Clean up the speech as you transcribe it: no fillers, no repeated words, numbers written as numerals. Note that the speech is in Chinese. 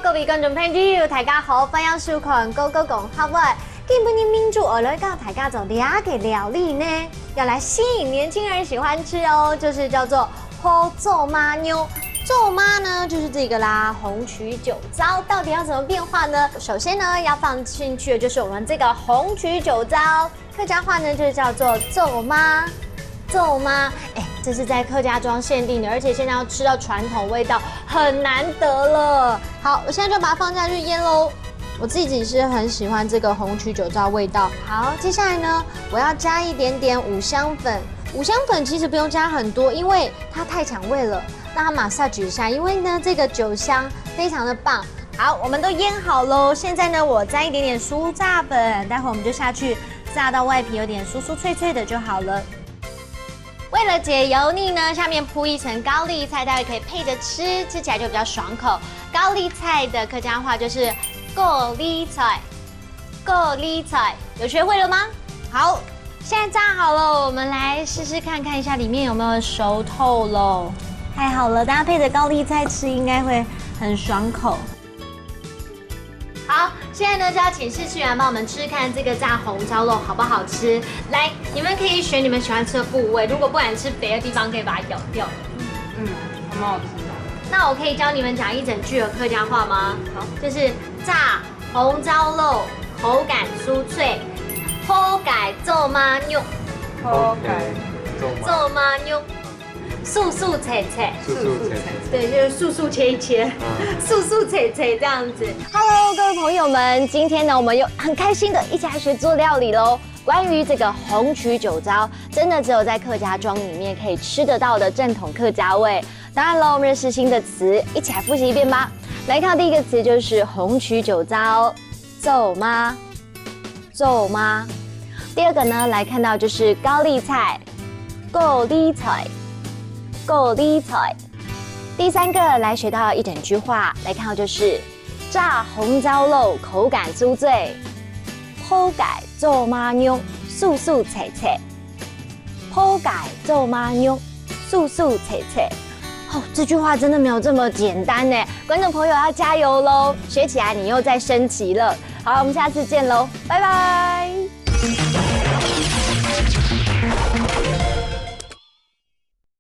各位觀眾朋友，大家好，歡迎收看《高高講學話》。今日民主而來教大家做兩個料理呢，要來吸引年輕人喜歡吃哦，就是叫做好做媽妞。做媽呢，就是這個啦，紅曲酒糟到底要怎麼變化呢？首先呢，要放進去的就是我們這個紅曲酒糟，客家話呢就是叫做做媽。做媽，這是在客家莊限定的，而且現在要吃到傳統味道很難得了。好，我現在就把它放下去醃嘍。我自己是很喜歡這個紅曲酒糟味道。好，接下來呢，我要加一點點五香粉。五香粉其實不用加很多，因為它太搶味了。讓它massage一下，因為呢這個酒香非常的棒。好，我們都醃好嘍。現在呢，我加一點點酥炸粉，待會我們就下去炸到外皮有點酥酥脆脆的就好了。為了解油膩呢，下面鋪一層高麗菜，大家可以配着吃，吃起來就比較爽口。高麗菜的客家話就是高麗菜，高麗菜，有學會了嗎？好，現在炸好了，我們來試試看看一下裡面有沒有熟透嘍。太好了，大家配着高麗菜吃，應該會很爽口。好，現在呢就要請試吃員幫我們吃看這個炸紅燒肉好不好吃。來，你們可以選你們喜歡吃的部位，如果不敢吃肥的地方，可以把它咬掉。還蠻好吃的。那我可以教你們講一整句的客家話嗎？好，就是炸紅燒肉，口感酥脆，好改做媽妞，好改做媽妞。素素脆脆，对，就是素素切一切，素素脆脆这样子。Hello， 各位朋友们，今天呢，我们又很开心的一起来学做料理喽。关于这个红曲酒糟，真的只有在客家庄里面可以吃得到的正统客家味。当然了，我们认识新的词，一起来复习一遍吧。来看第一个词就是红曲酒糟，做媽，做媽。第二个呢，来看到就是高麗菜，高麗菜。高麗菜。第三個來學到一整句話，來看到就是炸紅燒肉，口感酥脆，好改做媽妞，酥酥脆脆，好改做媽妞，酥酥脆脆。哦，這句話真的沒有這麼簡單呢，觀眾朋友要加油嘍，學起來你又再升級了。好，我們下次見嘍，拜拜。